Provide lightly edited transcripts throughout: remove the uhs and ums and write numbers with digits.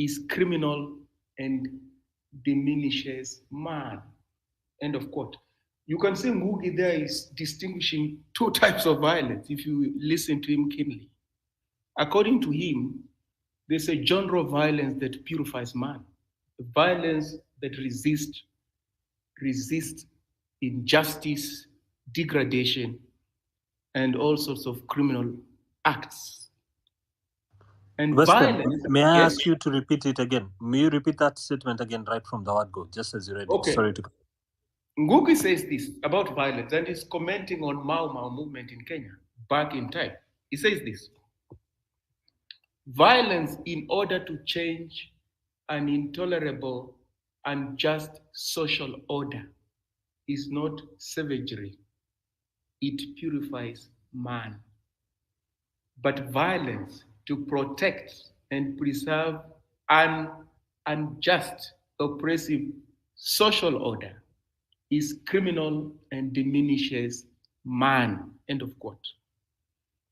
is criminal and diminishes man. End of quote. You can see Ngugi there is distinguishing two types of violence if you listen to him keenly. According to him, there's a genre of violence that purifies man, the violence that resists injustice, degradation, and all sorts of criminal acts. And Western, violence, may I yes, ask you to repeat it again? May you repeat that statement again right from the word go, just as you read it? okay. Sorry to. Ngugi says this about violence and is commenting on Mau Mau movement in Kenya back in time. He says this: violence in order to change an intolerable, unjust social order is not savagery, it purifies man. But violence to protect and preserve an unjust, oppressive social order is criminal and diminishes man. End of quote.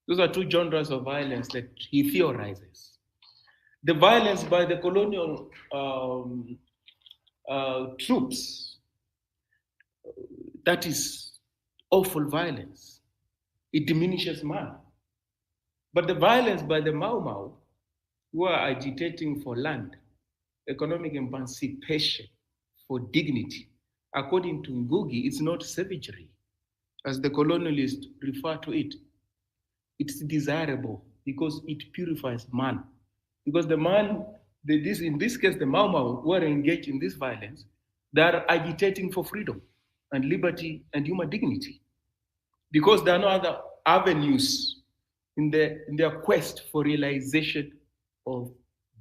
Those are two genres of violence that he theorizes. The violence by the colonial troops, that is awful violence. It diminishes man. But the violence by the Mau Mau, who are agitating for land, economic emancipation, for dignity, according to Ngugi, it's not savagery, as the colonialists refer to it. It's desirable because it purifies man. Because the man, in this case, the Mau Mau who are engaged in this violence, they are agitating for freedom and liberty and human dignity. Because there are no other avenues in their quest for realization of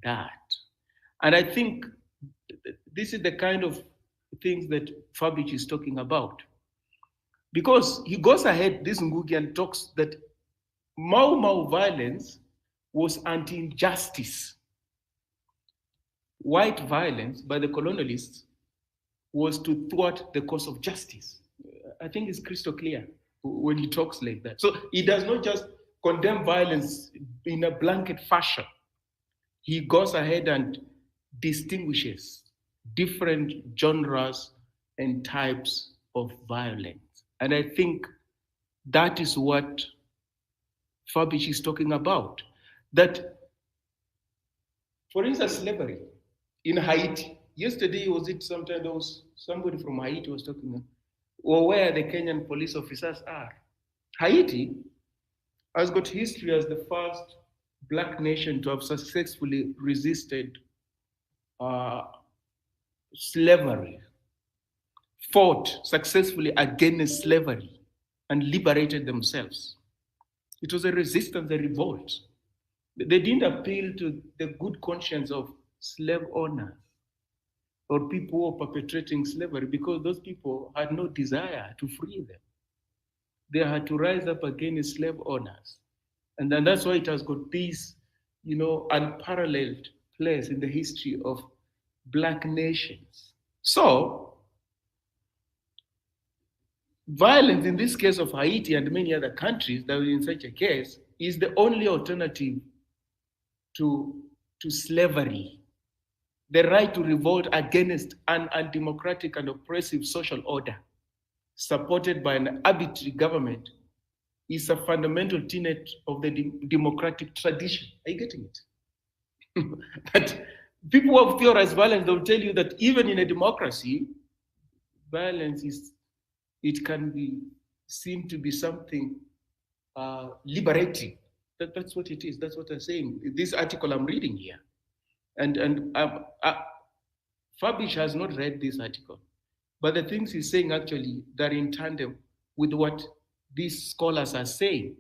that. And I think this is the kind of things that Fabich is talking about. Because he goes ahead, this Ngugi, and talks that Mau Mau violence was anti-injustice. White violence by the colonialists was to thwart the cause of justice. I think it's crystal clear when he talks like that. So he does not just condemn violence in a blanket fashion. He goes ahead and distinguishes different genres and types of violence. And I think that is what Fabich is talking about. That, for instance, slavery in Haiti. Yesterday, was it sometime there was somebody from Haiti was talking, or where the Kenyan police officers are. Haiti has got history as the first black nation to have successfully resisted slavery, fought successfully against slavery, and liberated themselves. It was a resistance, a revolt. They didn't appeal to the good conscience of slave owners or people who were perpetrating slavery because those people had no desire to free them. They had to rise up against slave owners. And then that's why it has got this, unparalleled place in the history of black nations. So, violence in this case of Haiti and many other countries that were in such a case is the only alternative to slavery. The right to revolt against an undemocratic and oppressive social order supported by an arbitrary government is a fundamental tenet of the democratic tradition. Are you getting it? That people who have theorized violence, they'll tell you that even in a democracy, violence can be seen to be something liberating. That's what it is. That's what I'm saying. This article I'm reading here. And Fabish has not read this article. But the things he's saying actually, they're in tandem with what these scholars are saying.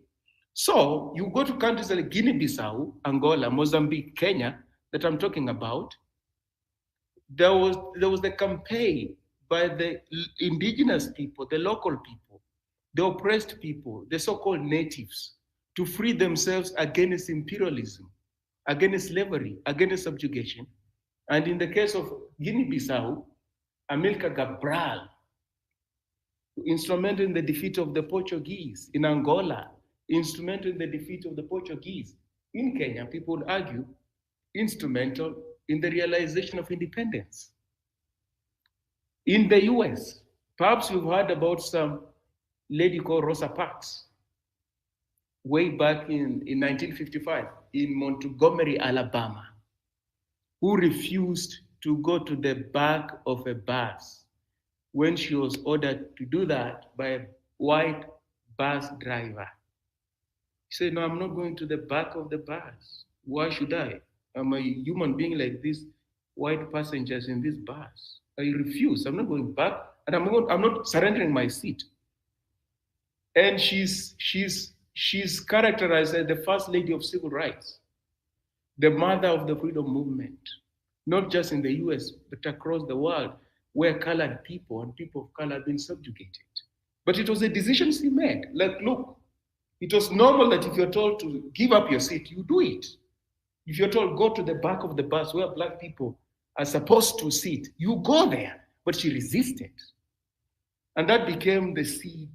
So you go to countries like Guinea-Bissau, Angola, Mozambique, Kenya, that I'm talking about, there was the campaign by the indigenous people, the local people, the oppressed people, the so-called natives, to free themselves against imperialism, against slavery, against subjugation. And in the case of Guinea-Bissau, Amilcar Cabral, instrumental in the defeat of the Portuguese. In Angola, instrumental in the defeat of the Portuguese. In Kenya, people would argue, instrumental in the realization of independence. In the US, perhaps you've heard about some lady called Rosa Parks, way back in 1955 in Montgomery, Alabama, who refused to go to the back of a bus when she was ordered to do that by a white bus driver. She said, no, I'm not going to the back of the bus. Why should I? I'm a human being like these white passengers in this bus. I refuse. I'm not going back, and I'm not surrendering my seat. And she's characterized as the first lady of civil rights, the mother of the freedom movement, not just in the US, but across the world, where colored people and people of color have been subjugated. But it was a decision she made. Like, look, it was normal that if you're told to give up your seat, you do it. If you're told go to the back of the bus where black people are supposed to sit, you go there. But she resisted. And that became the seed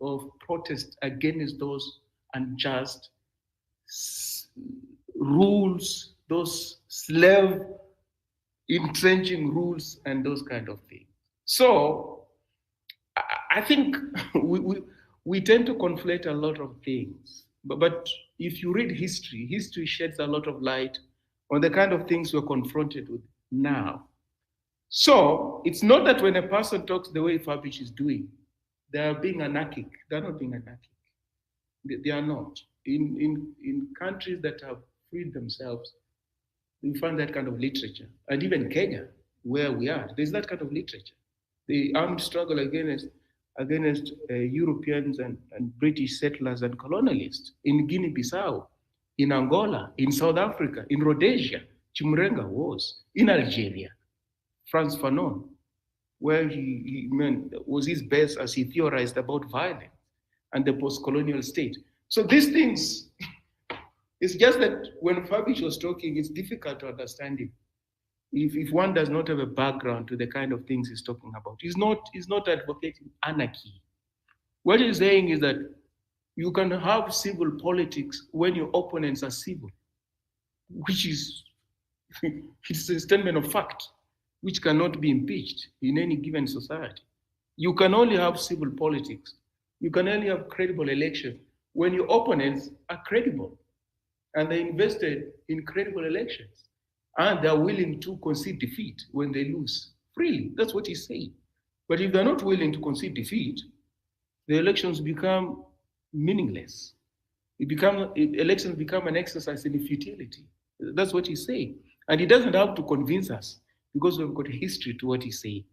of protest against those unjust rules, those slave entrenching rules and those kind of things. So I think we tend to conflate a lot of things. But if you read history, history sheds a lot of light on the kind of things we're confronted with now. So it's not that when a person talks the way Fabich is doing, they are being anarchic. They're not being anarchic. They are not. In countries that have freed themselves, we find that kind of literature. And even Kenya, where we are, there's that kind of literature. The armed struggle against Europeans and British settlers and colonialists in Guinea-Bissau, in Angola, in South Africa, in Rhodesia, Chimurenga was, in Algeria, Frantz Fanon, where he was his best as he theorized about violence and the post-colonial state. So these things, it's just that when Fabich was talking, it's difficult to understand him if one does not have a background to the kind of things he's talking about. He's not advocating anarchy. What he's saying is that you can have civil politics when your opponents are civil, which is it's a statement of fact, which cannot be impeached in any given society. You can only have civil politics. You can only have credible elections when your opponents are credible and they invested in credible elections and they're willing to concede defeat when they lose freely. That's what he's saying. But if they're not willing to concede defeat, the elections become meaningless. Elections become an exercise in futility. That's what he's saying. And he doesn't have to convince us because we've got a history to what he's saying.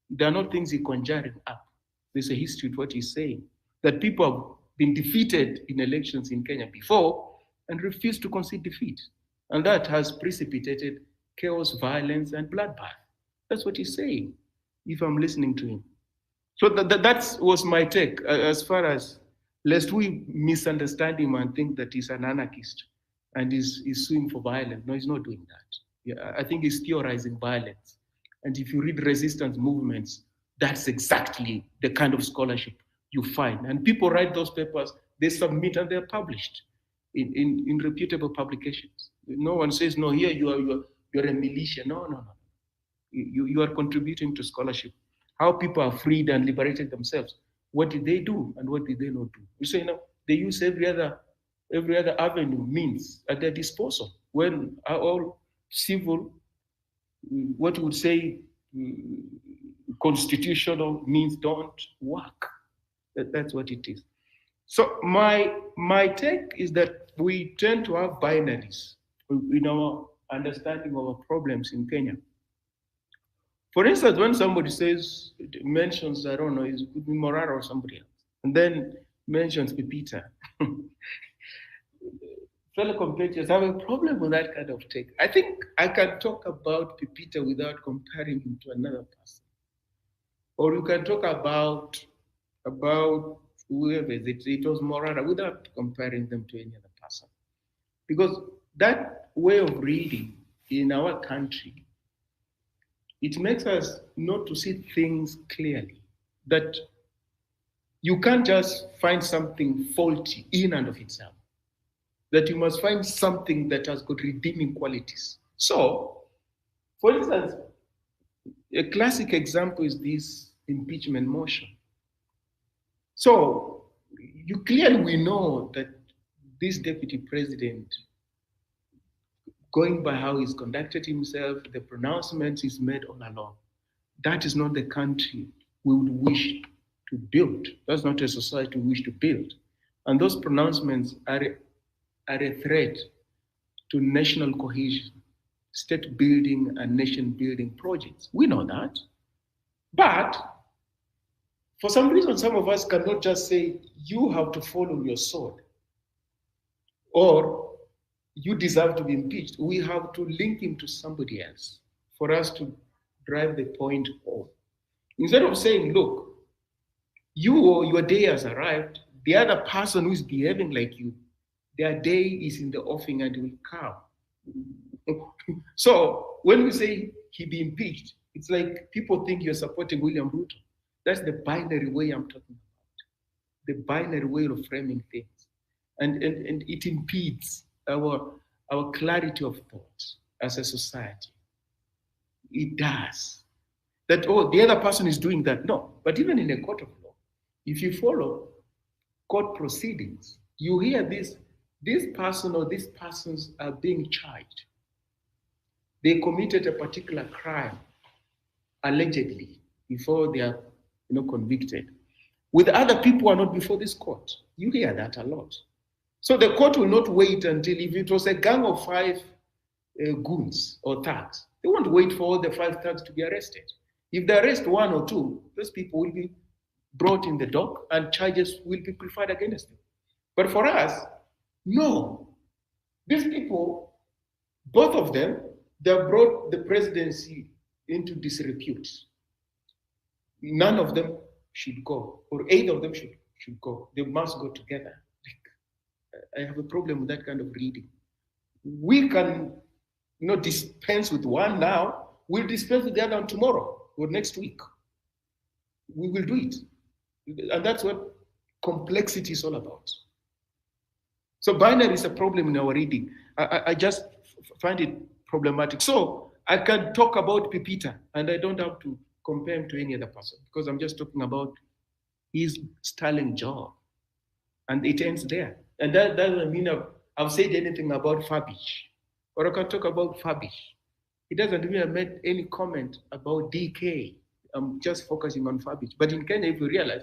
There are not things he's conjuring up. There's a history to what he's saying. That people have been defeated in elections in Kenya before and refused to concede defeat. And that has precipitated chaos, violence, and bloodbath. That's what he's saying, if I'm listening to him. So that was my take as far as, lest we misunderstand him and think that he's an anarchist and he's suing for violence. No, he's not doing that. Yeah, I think he's theorizing violence. And if you read resistance movements, that's exactly the kind of scholarship you find. And people write those papers, they submit, and they're published in reputable publications. No one says, no, here you're a militia. No. You are contributing to scholarship. How people are freed and liberated themselves. What did they do and what did they not do? You say, no, they use every other avenue, means at their disposal. When all civil, what you would say, constitutional means don't work. That's what it is. So my take is that we tend to have binaries in our understanding of our problems in Kenya. For instance, when somebody mentions, I don't know, it could be Morara or somebody else, and then mentions Pepita, fellow compatriots have a problem with that kind of take. I think I can talk about Pepita without comparing him to another person. Or you can talk about whoever it was Morara without comparing them to any other person. Because that way of reading in our country, it makes us not to see things clearly. That you can't just find something faulty in and of itself. That you must find something that has got redeeming qualities. So For instance, a classic example is this impeachment motion. So we know that this deputy president, going by how he's conducted himself, the pronouncements he's made all along, that is not the country we would wish to build. That's not a society we wish to build. And those pronouncements are a threat to national cohesion, state building, and nation building projects. We know that. But for some reason, some of us cannot just say, you have to fall on your sword, or you deserve to be impeached. We have to link him to somebody else for us to drive the point home. Instead of saying, look, your day has arrived, the other person who is behaving like you, their day is in the offing and will come. So when we say he be impeached, it's like people think you're supporting William Ruto. That's the binary way I'm talking about, the binary way of framing things. And it impedes our clarity of thought as a society. It does. That, the other person is doing that. No, but even in a court of law, if you follow court proceedings, you hear this person or these persons are being charged. They committed a particular crime, allegedly, before they are convicted. With other people who are not before this court. You hear that a lot. So the court will not wait until, if it was a gang of 5 goons or thugs, they won't wait for all the 5 thugs to be arrested. If they arrest 1 or 2, those people will be brought in the dock and charges will be preferred against them. But for us, no. These people, both of them, they brought the presidency into disrepute. None of them should go, or 8 of them should go. They must go together. I have a problem with that kind of reading. We can dispense with one now, we'll dispense with the other one tomorrow or next week. We will do it. And that's what complexity is all about. So binary is a problem in our reading. I just find it problematic. So I can talk about Pepita and I don't have to compare him to any other person because I'm just talking about his sterling job. And it ends there. And that doesn't mean I've said anything about Fabish, or I can talk about Fabish. It doesn't mean I made any comment about DK. I'm just focusing on Fabish. But in Kenya, if you realize,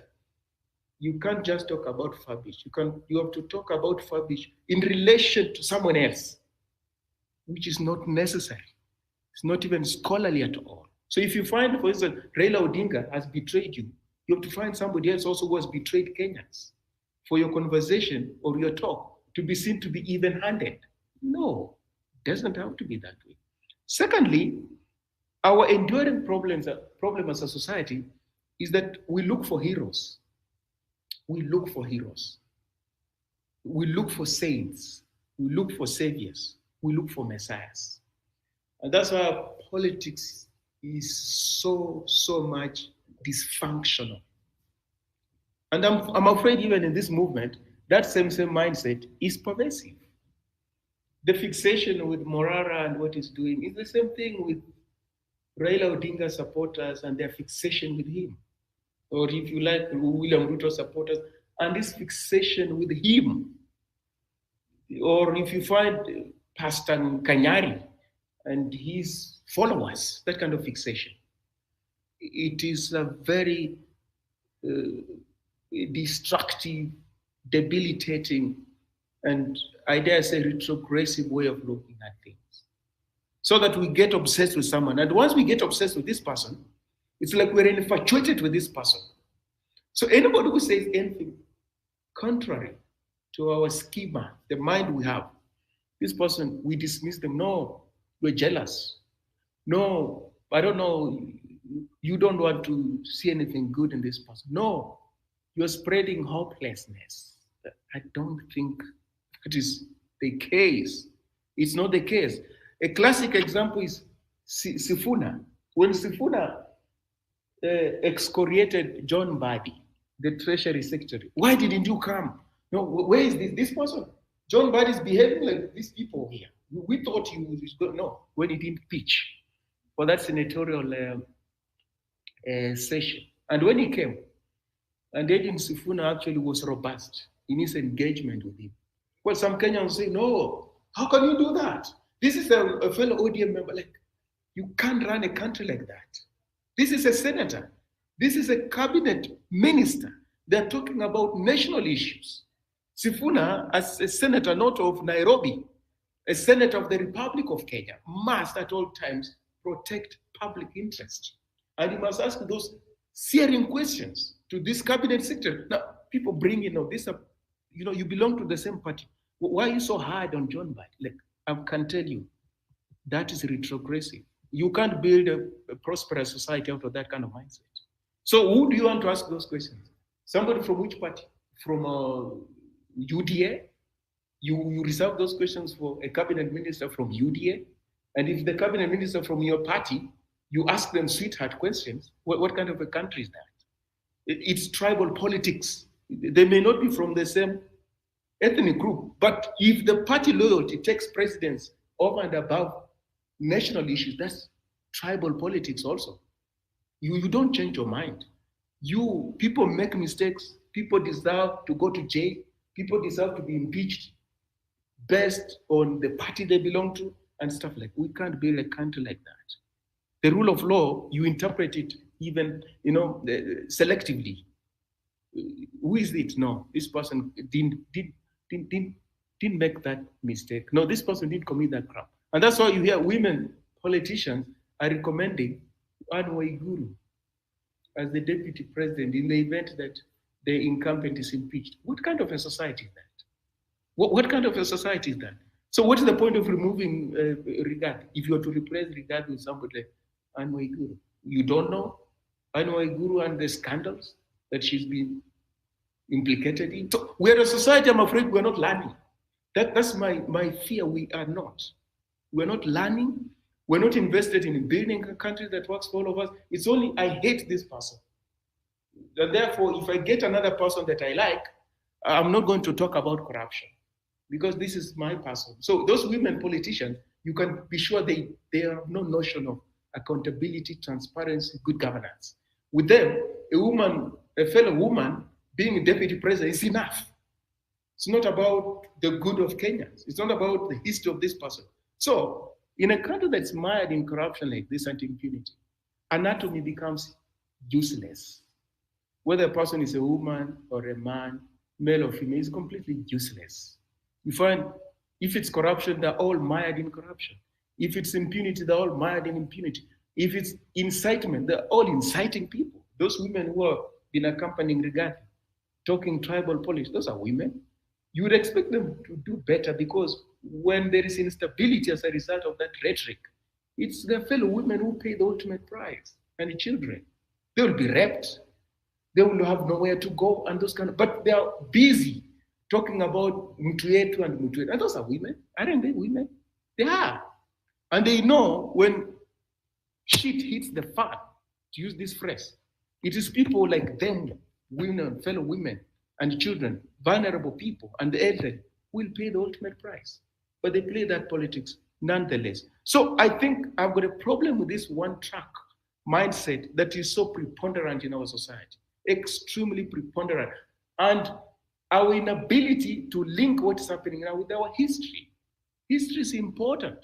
you can't just talk about Fabish. You have to talk about Fabish in relation to someone else, which is not necessary. It's not even scholarly at all. So if you find, for instance, Raila Odinga has betrayed you, you have to find somebody else also who has betrayed Kenyans for your conversation or your talk to be seen to be even-handed. No, it doesn't have to be that way. Secondly, our enduring problem as a society is that we look for heroes. We look for heroes. We look for saints. We look for saviors. We look for messiahs. And that's why our politics is so much dysfunctional. And I'm afraid even in this movement, that same mindset is pervasive. The fixation with Morara and what he's doing is the same thing with Raila Odinga supporters and their fixation with him. Or if you like, William Ruto supporters and this fixation with him. Or if you find Pastor Kanyari and his followers, that kind of fixation. It is a very destructive, debilitating, and I dare say retrogressive way of looking at things. So that we get obsessed with someone. And once we get obsessed with this person, it's like we're infatuated with this person. So anybody who says anything contrary to our schema, the mind we have, this person, we dismiss them. No, we're jealous. No, I don't know, you don't want to see anything good in this person. No, you're spreading hopelessness. I don't think that is the case. It's not the case. A classic example is Sifuna. When Sifuna excoriated John Mbadi, the Treasury Secretary, why didn't you come? No, where is this person? John Mbadi is behaving like these people here. We thought he was good. No, when he didn't pitch. for that senatorial session. And when he came, and Edwin Sifuna actually was robust in his engagement with him. Well, some Kenyans say, no, how can you do that? This is a fellow ODM member. Like, you can't run a country like that. This is a senator. This is a cabinet minister. They're talking about national issues. Sifuna, as a senator not of Nairobi, a senator of the Republic of Kenya, must at all times protect public interest. And he must ask those searing questions to this cabinet secretary. Now, people bring this up, you belong to the same party. Why are you so hard on John Mbadi? Like, I can tell you, that is retrogressive. You can't build a prosperous society out of that kind of mindset. So who do you want to ask those questions? Somebody from which party? From UDA? You reserve those questions for a cabinet minister from UDA? And if the cabinet minister from your party, you ask them sweetheart questions, what kind of a country is that? It's tribal politics. They may not be from the same ethnic group, but if the party loyalty takes precedence over and above national issues, that's tribal politics also. You don't change your mind. People make mistakes. People deserve to go to jail. People deserve to be impeached based on the party they belong to and stuff like that. We can't build a country like that. The rule of law, you interpret it even, selectively. Who is it? No, this person didn't make that mistake. No, this person didn't commit that crime. And that's why you hear women politicians are recommending Anne Waiguru as the deputy president in the event that the incumbent is impeached. What kind of a society is that? What kind of a society is that? So what is the point of removing Rigathi if you are to replace Rigathi with somebody like Anne Waiguru? You don't know Anne Waiguru and the scandals that she's been implicated in. So we're a society, I'm afraid we're not learning. That's my fear. We are not. We're not learning. We're not invested in building a country that works for all of us. It's only, I hate this person. And therefore, if I get another person that I like, I'm not going to talk about corruption because this is my person. So those women politicians, you can be sure they have no notion of accountability, transparency, good governance. With them, a fellow woman being a deputy president is enough. It's not about the good of Kenyans. It's not about the history of this person. So in a country that's mired in corruption like this and impunity, anatomy becomes useless. Whether a person is a woman or a man, male or female, is completely useless. You find if it's corruption, they're all mired in corruption. If it's impunity, they're all mired in impunity. If it's incitement, they're all inciting people. Those women who have been accompanying Rigathi, talking tribal politics, those are women. You would expect them to do better because when there is instability as a result of that rhetoric, it's their fellow women who pay the ultimate price, and the children. They will be raped. They will have nowhere to go and those kind of, but they are busy talking about Mutuetu and Mutuetu. And those are women. Aren't they women? They are. And they know when shit hits the fan, to use this phrase, it is people like them, women, fellow women, and children, vulnerable people, and the elderly will pay the ultimate price. But they play that politics nonetheless. So I think I've got a problem with this one-track mindset that is so preponderant in our society, extremely preponderant. And our inability to link what's happening now with our history. History is important.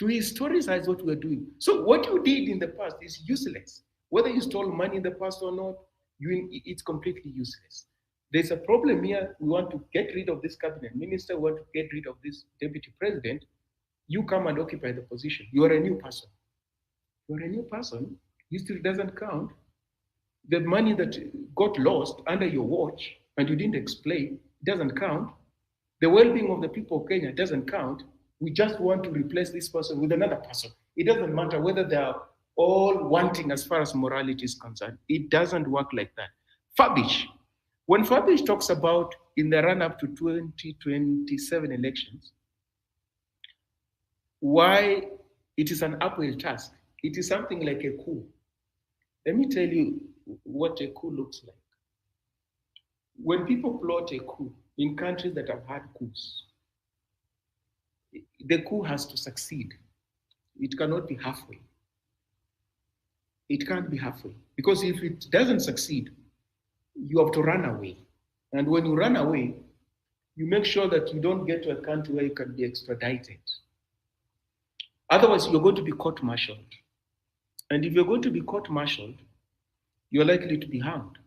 To historicize what we're doing. So what you did in the past is useless. Whether you stole money in the past or not, it's completely useless. There's a problem here. We want to get rid of this cabinet minister. We want to get rid of this deputy president. You come and occupy the position. You are a new person. You are a new person. History doesn't count. The money that got lost under your watch and you didn't explain doesn't count. The well-being of the people of Kenya doesn't count. We just want to replace this person with another person. It doesn't matter whether they are all wanting as far as morality is concerned. It doesn't work like that. Fabish, when Fabish talks about in the run-up to 2027 elections, why it is an uphill task, it is something like a coup. Let me tell you what a coup looks like. When people plot a coup in countries that have had coups, the coup has to succeed. It cannot be halfway. It can't be halfway. Because if it doesn't succeed, you have to run away. And when you run away, you make sure that you don't get to a country where you can be extradited. Otherwise, you're going to be court-martialed. And if you're going to be court-martialed, you're likely to be hanged.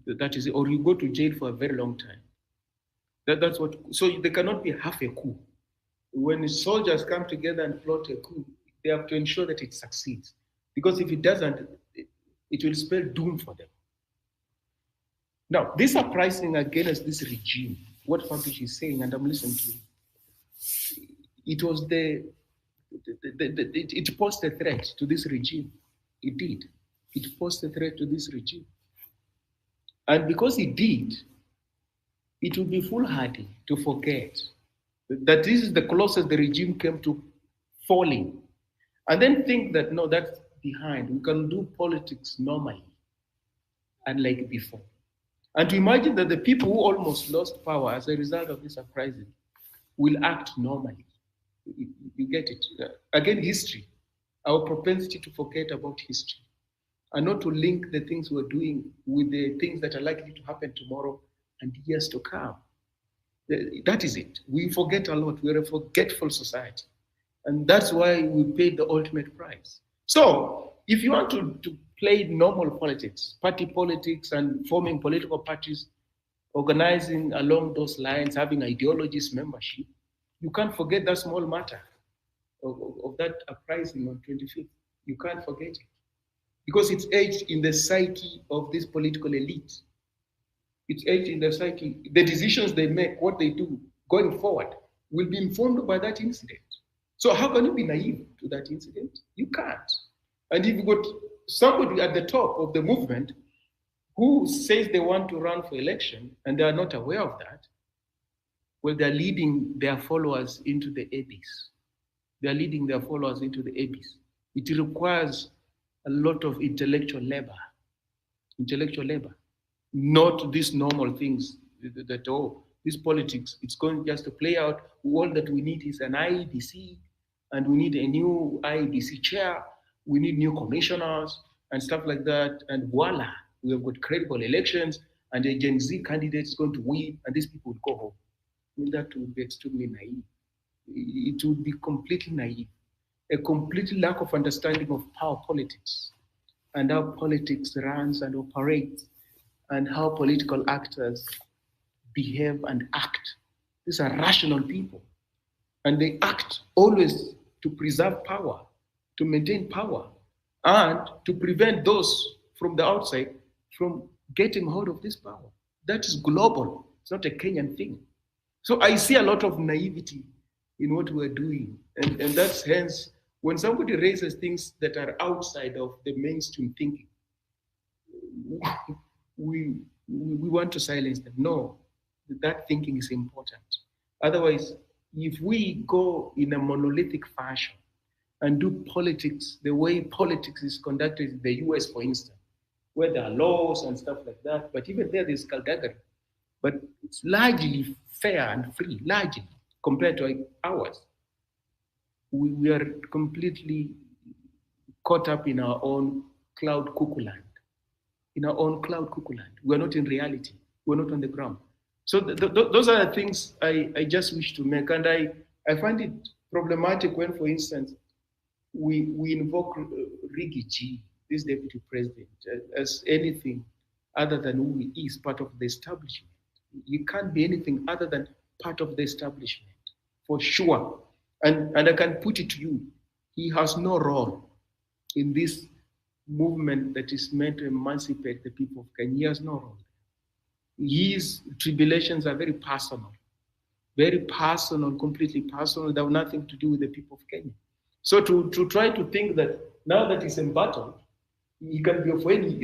That is it. Or you go to jail for a very long time. That's what. So there cannot be half a coup. When soldiers come together and plot a coup, they have to ensure that it succeeds. Because if it doesn't, it will spell doom for them. Now, this uprising against this regime, what Fabrice is saying, and I'm listening to it was it posed a threat to this regime. It did. It posed a threat to this regime. And because it did, it would be foolhardy to forget that this is the closest the regime came to falling. And then think that, no, that's behind. We can do politics normally, unlike before. And to imagine that the people who almost lost power as a result of this uprising will act normally. You get it? Again, history, our propensity to forget about history, and not to link the things we're doing with the things that are likely to happen tomorrow and years to come. That is it. We forget a lot. We're a forgetful society. And that's why we paid the ultimate price. So if you want to play normal politics, party politics and forming political parties, organizing along those lines, having ideologies, membership, you can't forget that small matter of that uprising on 25th. You can't forget it. Because it's etched in the psyche of this political elite. It's etched in the psyche. The decisions they make, what they do going forward, will be informed by that incident. So how can you be naive to that incident? You can't. And if you've got somebody at the top of the movement who says they want to run for election and they are not aware of that, well, they're leading their followers into the abyss. They're leading their followers into the abyss. It requires a lot of intellectual labor, not these normal things that, oh, this politics, it's going just to play out. All that we need is an IEBC, and we need a new IEBC chair, we need new commissioners and stuff like that, and voila, we have got credible elections, and a Gen Z candidate is going to win, and these people will go home. I mean, that would be extremely naive. It would be completely naive. A complete lack of understanding of power politics and how politics runs and operates and how political actors behave and act. These are rational people. And they act always to preserve power, to maintain power, and to prevent those from the outside from getting hold of this power. That is global. It's not a Kenyan thing. So I see a lot of naivety in what we're doing. And that's hence, when somebody raises things that are outside of the mainstream thinking, we want to silence them. No, that thinking is important. Otherwise, if we go in a monolithic fashion and do politics the way politics is conducted in the US, for instance, where there are laws and stuff like that, but even there's skullduggery. But it's largely fair and free, largely, compared to ours. We are completely caught up in our own cloud cuckoo land. In our own cloud cuckoo land. We're not in reality. We're not on the ground. So those are the things I just wish to make. And I find it problematic when, for instance, we invoke Riggy G, this deputy president, as anything other than who he is, part of the establishment. He can't be anything other than part of the establishment, for sure. And I can put it to you, he has no role in this movement that is meant to emancipate the people of Kenya. He has no role. His tribulations are very personal, completely personal. They have nothing to do with the people of Kenya. So to try to think that now that he's embattled, he can be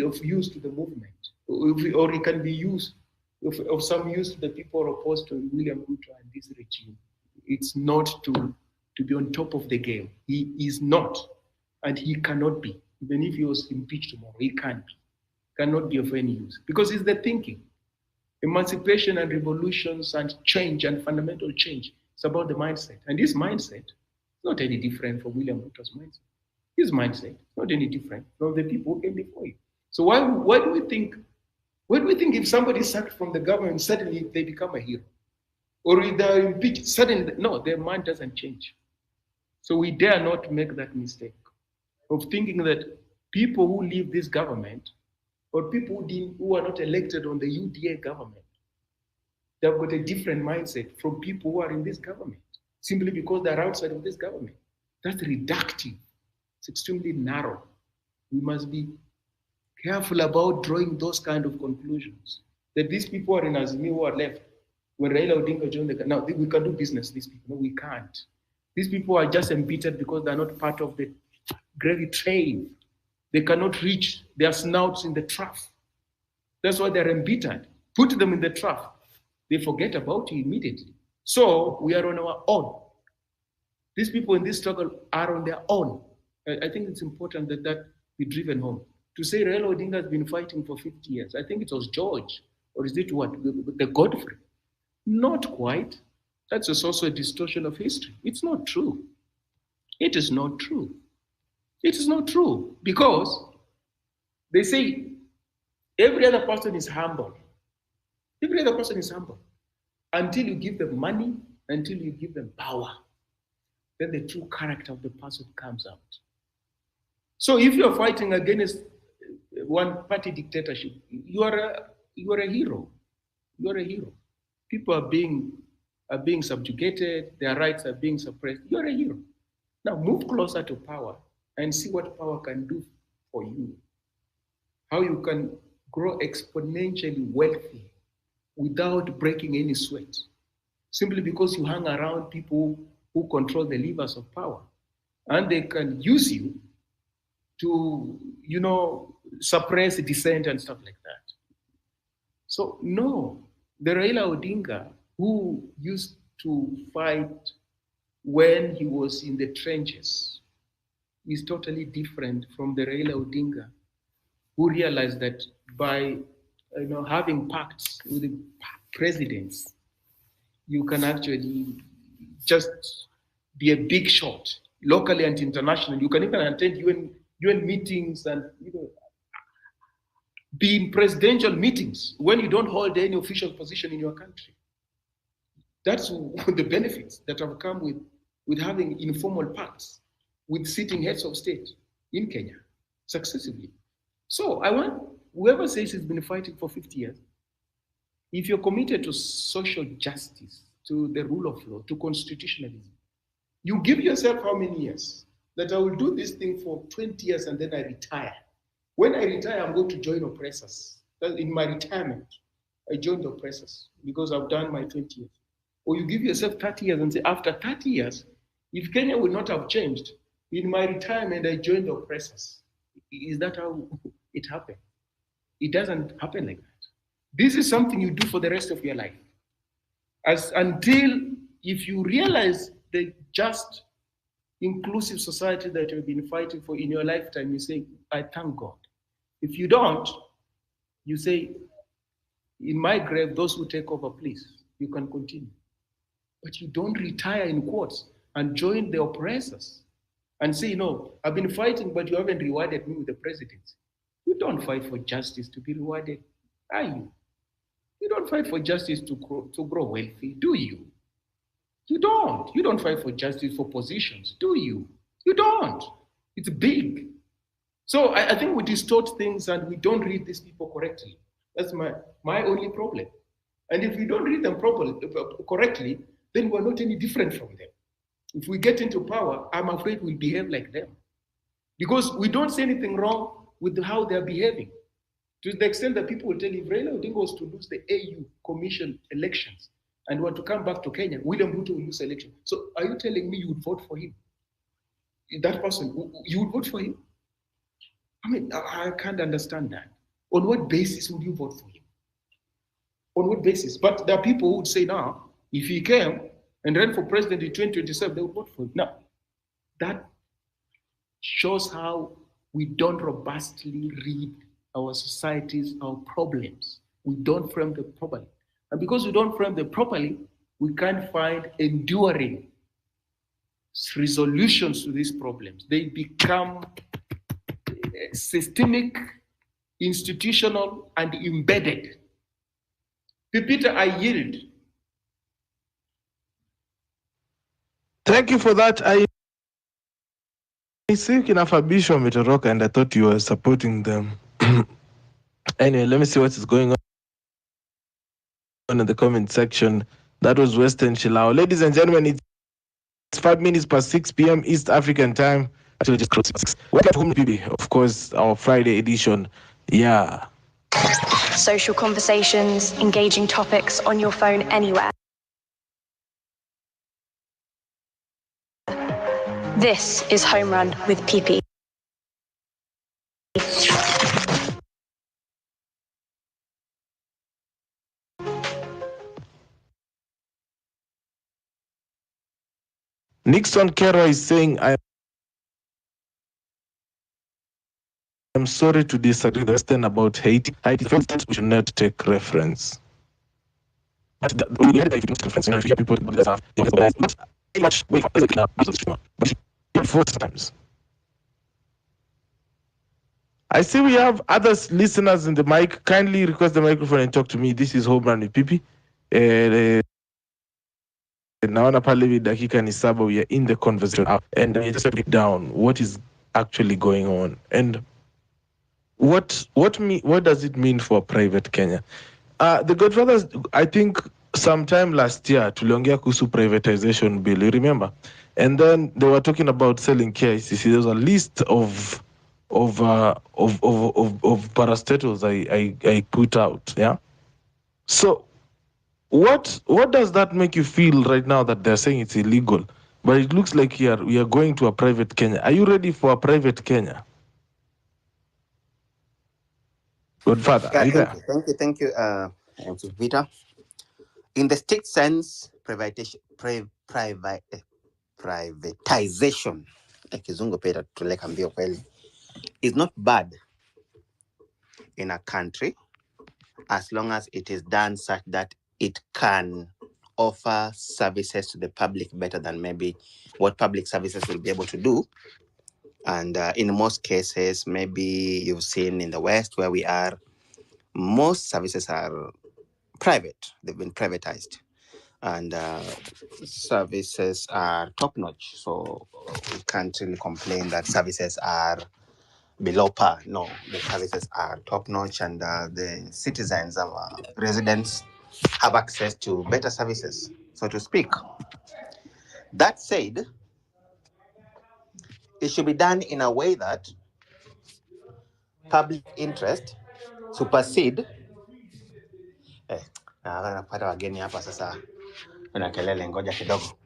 of use to the movement, or he can be used of some use to the people opposed to William Ruto and this regime. It's not to be on top of the game. He is not, and he cannot be. Even if he was impeached tomorrow, he can't be. Cannot be of any use. Because it's the thinking. Emancipation and revolutions and change and fundamental change. It's about the mindset. And this mindset is not any different from William Ruto's mindset. His mindset, not any different from the people who came before him. So why do we think if somebody is sacked from the government, suddenly they become a hero? Or if they're impeached, suddenly, no, their mind doesn't change. So we dare not make that mistake of thinking that people who leave this government or people who are not elected on the UDA government, they've got a different mindset from people who are in this government simply because they're outside of this government. That's reductive. It's extremely narrow. We must be careful about drawing those kind of conclusions. That these people are in Azimio who are left. When Raila Odinga joined the now we can do business, these people. No, we can't. These people are just embittered because they're not part of the gravy train. They cannot reach their snouts in the trough. That's why they're embittered. Put them in the trough. They forget about you immediately. So we are on our own. These people in this struggle are on their own. I think it's important that be driven home. To say Raila Odinga has been fighting for 50 years, I think it was George, or is it what? The Godfrey. Not quite. That's also a distortion of history. It's not true. It is not true. It is not true because they say every other person is humble. Every other person is humble until you give them money, until you give them power. Then the true character of the person comes out. So if you're fighting against one-party dictatorship, you are a hero. You are a hero. People are being subjugated, their rights are being suppressed. You are a hero. Now move closer to power and see what power can do for you. How you can grow exponentially wealthy without breaking any sweat, simply because you hang around people who control the levers of power, and they can use you to, suppress dissent and stuff like that. So no, the Raila Odinga who used to fight when he was in the trenches is totally different from the Raila Odinga who realized that by having pacts with the presidents, you can actually just be a big shot locally and internationally. You can even attend UN meetings and be in presidential meetings when you don't hold any official position in your country. That's the benefits that have come with having informal pacts with sitting heads of state in Kenya successively. So I want whoever says he's been fighting for 50 years, if you're committed to social justice, to the rule of law, to constitutionalism, you give yourself how many years? That I will do this thing for 20 years and then I retire. When I retire, I'm going to join oppressors. In my retirement, I joined oppressors because I've done my 20 years. Or you give yourself 30 years and say, after 30 years, if Kenya would not have changed, in my retirement, I joined the oppressors. Is that how it happened? It doesn't happen like that. This is something you do for the rest of your life. Until if you realize the just, inclusive society that you've been fighting for in your lifetime, you say, I thank God. If you don't, you say, in my grave, those who take over, please, you can continue. But you don't retire in quotes and join the oppressors and say, no, I've been fighting, but you haven't rewarded me with the presidency. You don't fight for justice to be rewarded, are you? You don't fight for justice to grow wealthy, do you? You don't. You don't fight for justice for positions, do you? You don't. It's big. So I think we distort things and we don't read these people correctly. That's my only problem. And if we don't read them correctly, then we're not any different from them. If we get into power, I'm afraid we'll behave like them. Because we don't see anything wrong with how they're behaving. To the extent that people will tell you, if Raila Odinga was to lose the AU Commission elections and were to come back to Kenya, William Ruto will lose the election. So are you telling me you would vote for him? That person, you would vote for him? I mean, I can't understand that. On what basis would you vote for him? On what basis? But there are people who would say now, if he came and ran for president in 2027, they would vote for him. Now, that shows how we don't robustly read our societies, our problems. We don't frame them properly. And because we don't frame them properly, we can't find enduring resolutions to these problems. They become systemic, institutional, and embedded. Pipita, I yield. Thank you for that. I see Kinafabisho Ametoroka, and I thought you were supporting them. Anyway, let me see what is going on in the comment section. That was Western Shilao. Ladies and gentlemen, it's 5 minutes past 6 p.m. East African time. Actually, just close 6. Welcome to Home Bibi, of course, our Friday edition. Yeah. Social conversations, engaging topics on your phone anywhere. This is Home Run with PP. Nixon Kera is saying, I am sorry to disagree with Western about Haiti. Haiti, we should not take reference. But we had reference, if you hear people that have much wait for but 4 times. I see we have other listeners in the mic. Kindly request the microphone and talk to me. This is Home Run with Pipi. Naona pale dakika ni saba, we are in the conversation and I just break down what is actually going on and what does it mean for private Kenya. The Godfathers, I think sometime last year tuliongea kuhusu privatization bill, you remember? And then they were talking about selling KICC. There's a list of parastatals I put out, yeah. So what does that make you feel right now that they're saying it's illegal, but it looks like we are going to a private Kenya? Are you ready for a private Kenya? Godfather, are you there? Thank you, Peter. In the strict sense, privatization, is not bad in a country as long as it is done such that it can offer services to the public better than maybe what public services will be able to do. And in most cases, maybe you've seen in the West where we are, most services are private. They've been privatized. And services are top-notch. So we can't really complain that services are below par. No, the services are top-notch, and the citizens, our residents, have access to better services, so to speak. That said, it should be done in a way that public interest supersede. Napata wageni hapa sasa, kuna kelele, ngoja kidogo.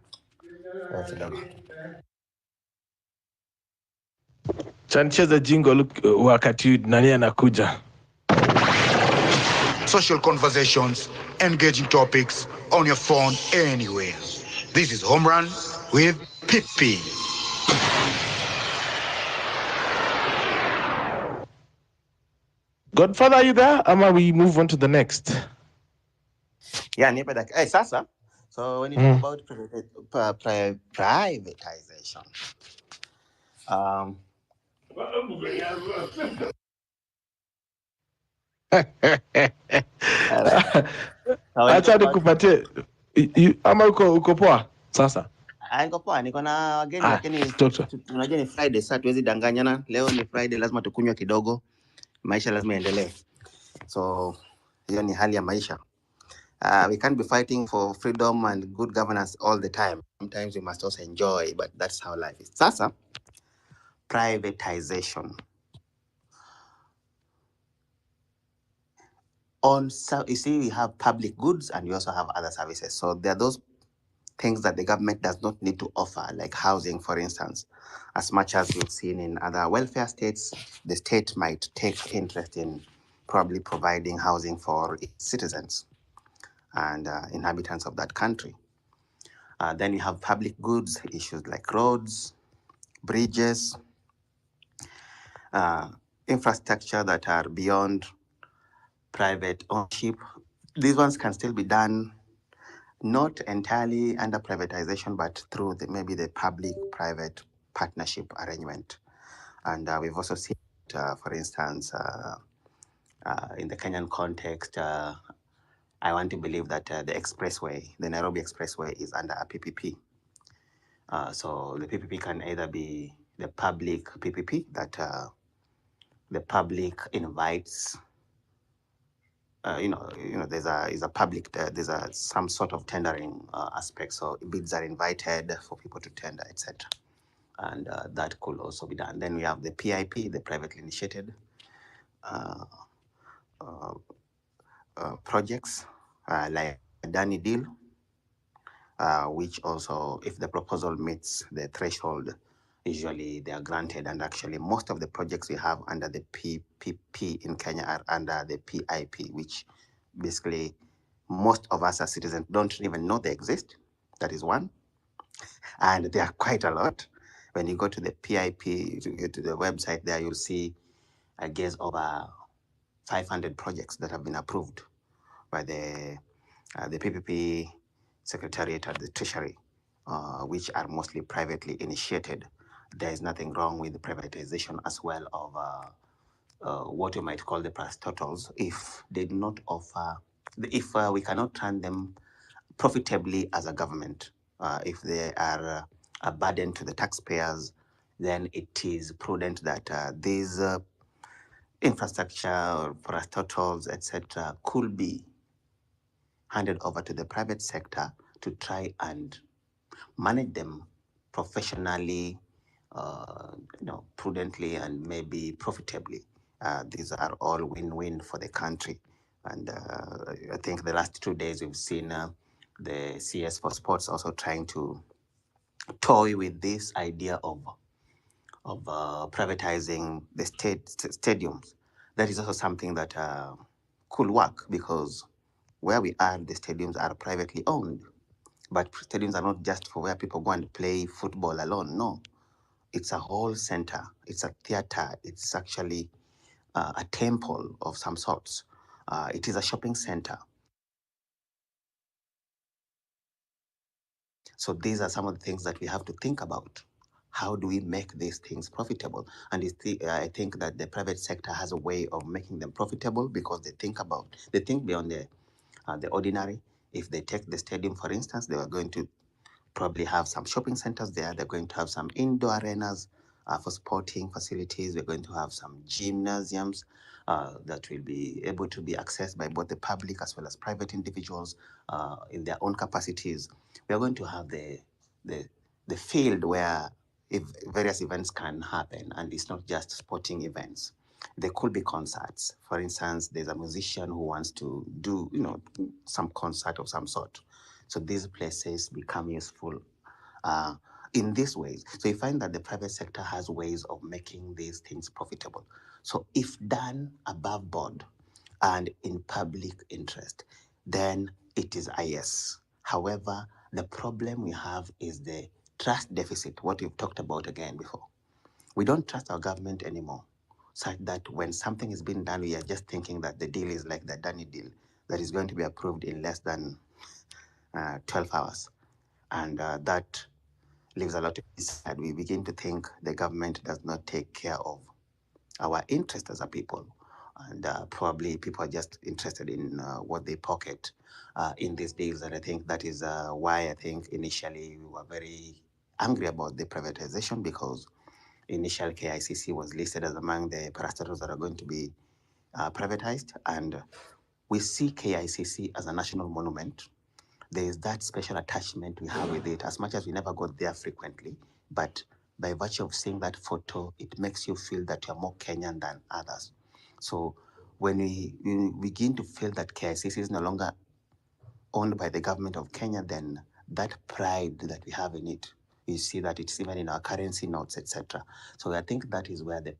Chancheza jingle wakati nani anakuja. Social conversations, engaging topics on your phone anywhere. This is Home Run with Pipi. Godfather, are you there? Ama we move on to the next? Yeah, hey, Sasa. So when you talk about privatization, acha nikupatie ama uko poa sasa? Niko poa, niko na wageni, lakini unajua ni Friday, sasa tuwezi danganyana. Leo ni Friday, lazima tukunywe kidogo, maisha lazima endelee. So hiyo ni hali ya maisha. We can't be fighting for freedom and good governance all the time. Sometimes we must also enjoy, but that's how life is. Sasa, privatization. So you see, we have public goods and we also have other services. So there are those things that the government does not need to offer, like housing, for instance. As much as we've seen in other welfare states, the state might take interest in probably providing housing for its citizens and inhabitants of that country. Then you have public goods issues like roads, bridges, infrastructure that are beyond private ownership. These ones can still be done not entirely under privatization, but through maybe the public-private partnership arrangement. And we've also seen, for instance, in the Kenyan context, I want to believe that the expressway, the Nairobi Expressway, is under a PPP. So the PPP can either be the public PPP that the public invites. There's a public, there's some sort of tendering aspect. So bids are invited for people to tender, etc. And that could also be done. Then we have the PIP, the privately initiated projects like Adani deal, which also, if the proposal meets the threshold, usually they are granted. And actually, most of the projects we have under the PPP in Kenya are under the PIP, which basically most of us as citizens don't even know they exist. That is one. And there are quite a lot. When you go to the PIP, to the website there, you'll see, I guess, over 500 projects that have been approved by the PPP Secretariat at the Treasury, which are mostly privately initiated. There is nothing wrong with the privatization as well of what you might call the parastotals if they do not offer, if we cannot run them profitably as a government. If they are a burden to the taxpayers, then it is prudent that these infrastructure, parastotals, etc., could be handed over to the private sector to try and manage them professionally, prudently, and maybe profitably. These are all win-win for the country. And I think the last 2 days we've seen the CS for Sports also trying to toy with this idea of privatizing the stadiums. That is also something that could work, because where we are, the stadiums are privately owned. But stadiums are not just for where people go and play football alone. No, it's a whole center. It's a theater. It's actually a temple of some sorts. It is a shopping center. So these are some of the things that we have to think about. How do we make these things profitable? And I think that the private sector has a way of making them profitable, because they think beyond the ordinary. If they take the stadium, for instance, they are going to probably have some shopping centers there. They're going to have some indoor arenas for sporting facilities. We're going to have some gymnasiums that will be able to be accessed by both the public as well as private individuals in their own capacities. We are going to have the field where various events can happen, and it's not just sporting events. There could be concerts. For instance, there's a musician who wants to do, some concert of some sort. So these places become useful in these ways. So you find that the private sector has ways of making these things profitable. So if done above board and in public interest, then it is a yes. However, the problem we have is the trust deficit, what we've talked about again before. We don't trust our government anymore, such that when something is being done, we are just thinking that the deal is like the Adani deal, that is going to be approved in less than 12 hours. And that leaves a lot to be said. We begin to think the government does not take care of our interest as a people. And probably people are just interested in what they pocket in these deals. And I think that is why I think initially we were very angry about the privatization, because initial KICC was listed as among the parastatals that are going to be privatized. And we see KICC as a national monument. There is that special attachment we have with it, as much as we never got there frequently. But by virtue of seeing that photo, it makes you feel that you're more Kenyan than others. So when we begin to feel that KICC is no longer owned by the government of Kenya, then that pride that we have in it, you see that it's even in our currency notes, etc. So I think that is where the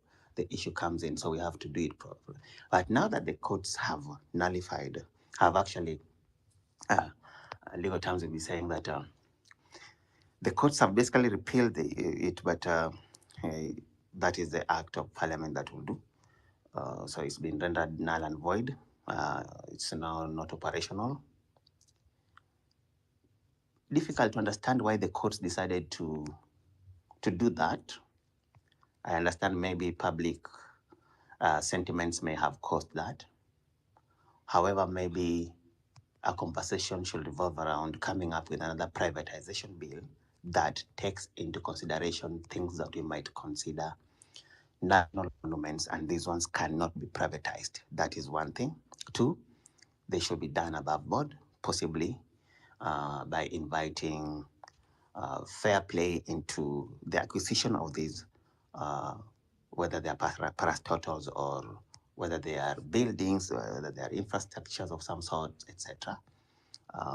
issue comes in. So we have to do it properly. But now that the courts have nullified, have actually, legal terms will be saying that the courts have basically repealed it, but that is the act of parliament that will do. So it's been rendered null and void. It's now not operational. difficult to understand why the courts decided to do that. I understand maybe public sentiments may have caused that. However, maybe a conversation should revolve around coming up with another privatization bill that takes into consideration things that we might consider national monuments, and these ones cannot be privatized. That is one thing. Two, they should be done above board, possibly by inviting fair play into the acquisition of these, whether they are parastotals or whether they are buildings, whether they are infrastructures of some sort, etc.,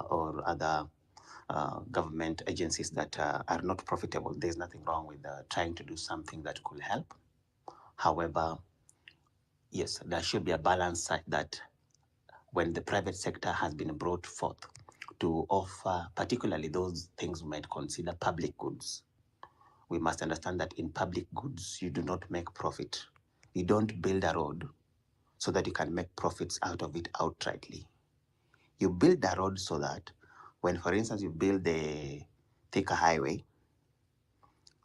or other government agencies that are not profitable. There's nothing wrong with trying to do something that could help. However, yes, there should be a balance such that when the private sector has been brought forth to offer, particularly those things we might consider public goods, we must understand that in public goods, you do not make profit. You don't build a road so that you can make profits out of it outrightly. You build a road so that when, for instance, you build the Thika highway,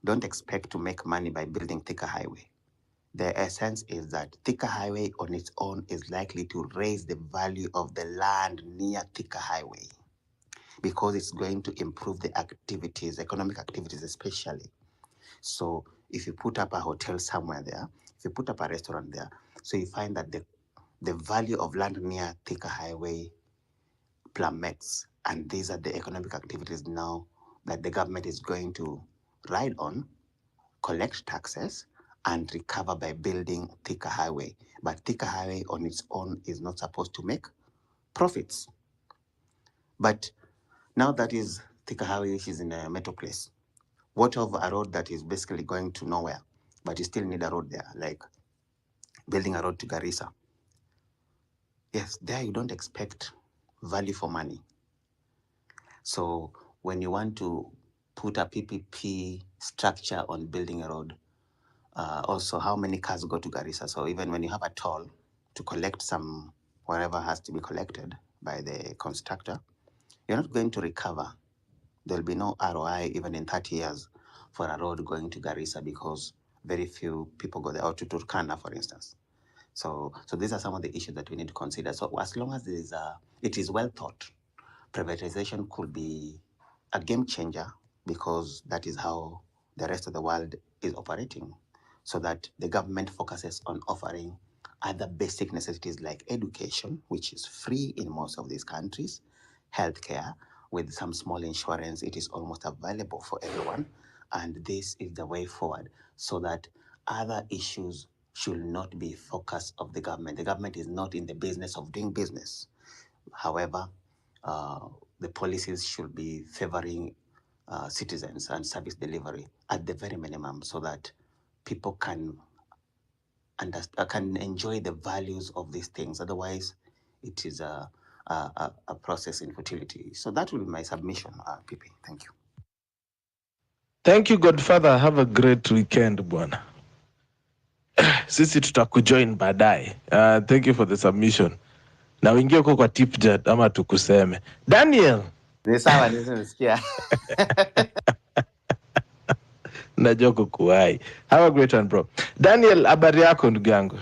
don't expect to make money by building Thika highway. The essence is that Thika highway on its own is likely to raise the value of the land near Thika highway because it's going to improve the activities, economic activities especially. So if you put up a hotel somewhere there, if you put up a restaurant there, so you find that the value of land near Thika highway plummets, and these are the economic activities now that the government is going to ride on, collect taxes, and recover by building Thika highway. But Thika highway on its own is not supposed to make profits. But now that is Thika highway, which is in a metro place, what of a road that is basically going to nowhere, but you still need a road there, like building a road to Garissa? Yes, there you don't expect value for money. So when you want to put a PPP structure on building a road, also how many cars go to Garissa? So even when you have a toll to collect some, whatever has to be collected by the constructor, you're not going to recover. There'll be no ROI even in 30 years for a road going to Garissa because very few people go there, or to Turkana, for instance. So these are some of the issues that we need to consider. So as long as it is well thought, privatization could be a game changer because that is how the rest of the world is operating, so that the government focuses on offering other basic necessities like education, which is free in most of these countries, healthcare, with some small insurance, it is almost available for everyone. And this is the way forward, so that other issues should not be focus of the government. The government is not in the business of doing business. However, the policies should be favoring citizens and service delivery at the very minimum, so that people can enjoy the values of these things. Otherwise, it is a process in futility. So that will be my submission, PP. Thank you. Thank you, Godfather. Have a great weekend, bwana. Sisi tutakujoin baadaye. Thank you for the submission. Na uingie huko kwa tipjet ama tukuseme. Daniel. Ni sawa, nimesikia. Najua kukuwai. Have a great one, bro. Daniel, habari yako ndugu yangu?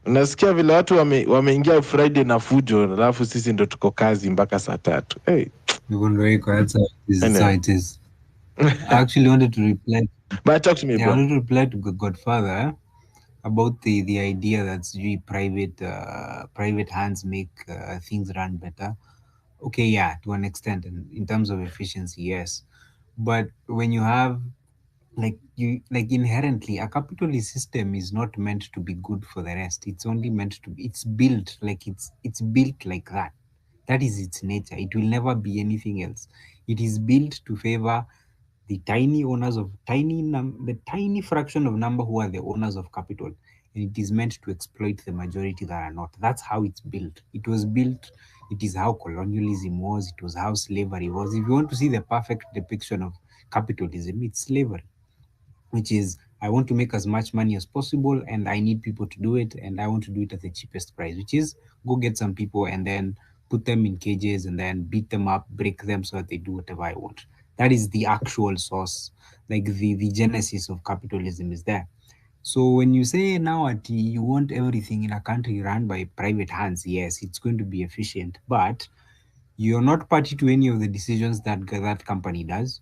Unasikia vile watu wameingia Friday na fujo, alafu sisi ndo tuko kazi mpaka saa 3. Hey. That's how it is. I actually wanted to reply. But talk to me, bro. I wanted to reply to Godfather about the idea that private hands make things run better. Okay, yeah, to an extent, and in terms of efficiency, yes. But when you have inherently, a capitalist system is not meant to be good for the rest. It's only meant to be. It's built like that. That is its nature. It will never be anything else. It is built to favor the tiny owners of the tiny fraction of number who are the owners of capital, and it is meant to exploit the majority that are not. That's how it's built. It was built. It is how colonialism was. It was how slavery was. If you want to see the perfect depiction of capitalism, it's slavery, which is, I want to make as much money as possible and I need people to do it, and I want to do it at the cheapest price, which is go get some people and then put them in cages and then beat them up, break them so that they do whatever I want. That is the actual source, like the genesis of capitalism is there. So when you say now that you want everything in a country run by private hands, yes, it's going to be efficient, but you're not party to any of the decisions that that company does.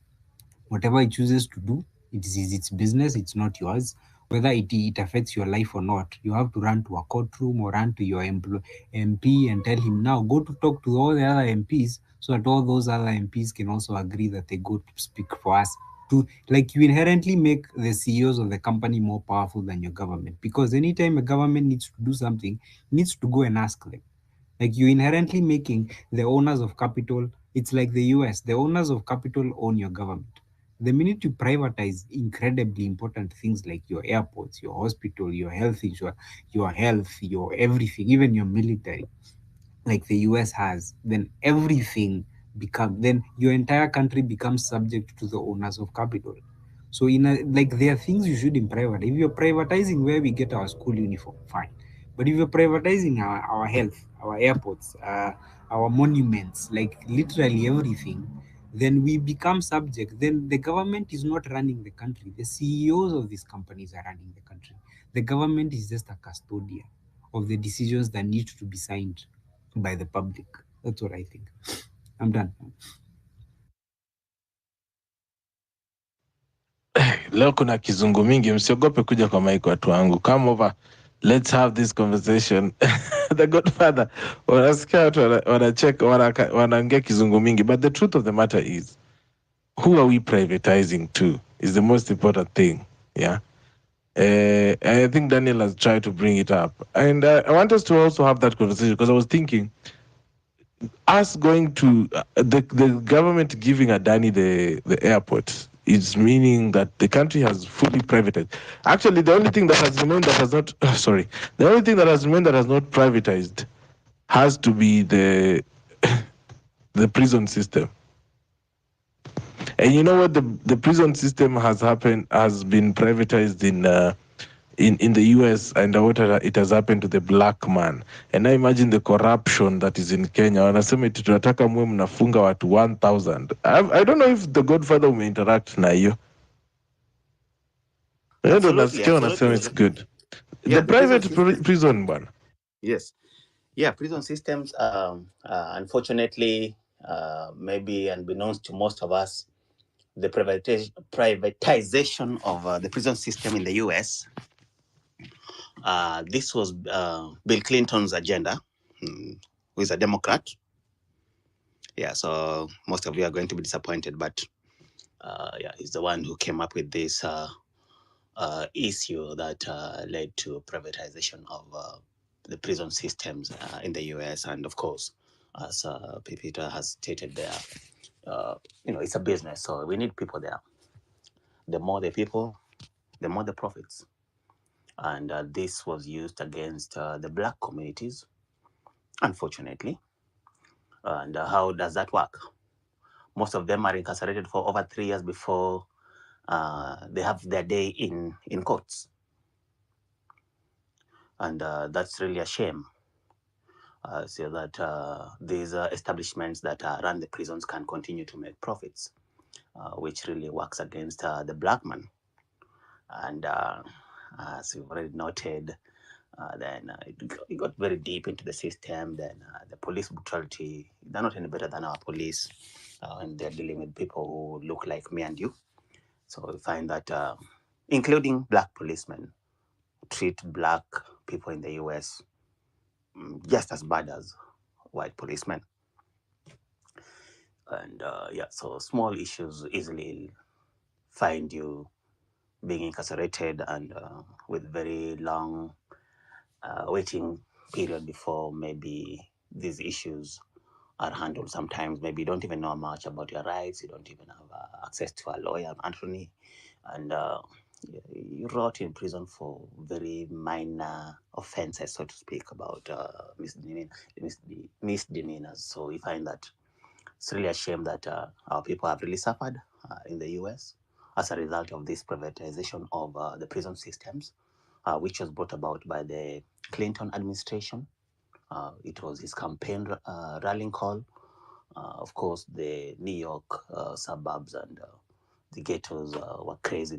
Whatever it chooses to do, it is its business, it's not yours. Whether it affects your life or not, you have to run to a courtroom or run to your MP and tell him, now go to talk to all the other MPs, so that all those other MPs can also agree that they go to speak for us. To, like, you inherently make the CEOs of the company more powerful than your government, because anytime a government needs to do something, it needs to go and ask them. Like, you inherently making the owners of capital, it's like the US, the owners of capital own your government. The minute you privatize incredibly important things like your airports, your hospital, your health insurance, your health, your everything, even your military, like the US has, then everything then your entire country becomes subject to the owners of capital. So like, there are things you shouldn't privatize. If you're privatizing where we get our school uniform, fine. But if you're privatizing our health, our airports, our monuments, like literally everything, then we become subject. Then the government is not running the country. The CEOs of these companies are running the country. The government is just a custodian of the decisions that need to be signed by the public. That's what I think. I'm done. Leo kuna kizungu mingi, msiogope kuja kwa mic watu wangu. Come over, let's have this conversation. The Godfather, wanasikia watu wanacheka, wanaongea kizungu mingi, but the truth of the matter is, who are we privatizing to is the most important thing. Yeah. I think Daniel has tried to bring it up. And I want us to also have that conversation, because I was thinking, us going to the government giving Adani the airport is meaning that the country has fully privatized. Actually, the only thing that has remained that has not the only thing that has remained that has not privatized has to be the prison system. And you know what, the prison system has been privatized in the US, and what it has happened to the black man. And I imagine the corruption that is in Kenya. Wanasema eti tunataka mwe mnafunga watu 1,000. I don't know if the Godfather will interact na hiyo. Ndio nasikia wanasema it's good. Yeah, The private prison bwana. Yes. Yeah, prison systems, unfortunately, maybe unbeknownst to most of us, the privatization of the prison system in the US, this was Bill Clinton's agenda, who is a Democrat. Yeah, so most of you are going to be disappointed, but yeah, he's the one who came up with this issue that led to privatization of the prison systems in the US. And of course, as Peter has stated there, it's a business, so we need people there. The more the people, the more the profits. And this was used against the black communities, unfortunately. And how does that work? Most of them are incarcerated for over 3 years before they have their day in courts. And that's really a shame. So that these establishments that run the prisons can continue to make profits, which really works against the black man. And as you've already noted, then it got very deep into the system. Then the police brutality, they're not any better than our police, and they're dealing with people who look like me and you. So we find that including black policemen treat black people in the US just as bad as white policemen. And yeah, so small issues easily find you being incarcerated and with very long waiting period before maybe these issues are handled. Sometimes maybe you don't even know much about your rights, you don't even have access to a lawyer, attorney, and you rot in prison for very minor offenses, so to speak, about misdemeanors. So we find that it's really a shame that our people have really suffered in the US as a result of this privatization of the prison systems, which was brought about by the Clinton administration. It was his campaign rallying call Of course, the New York suburbs and the ghettos were crazy.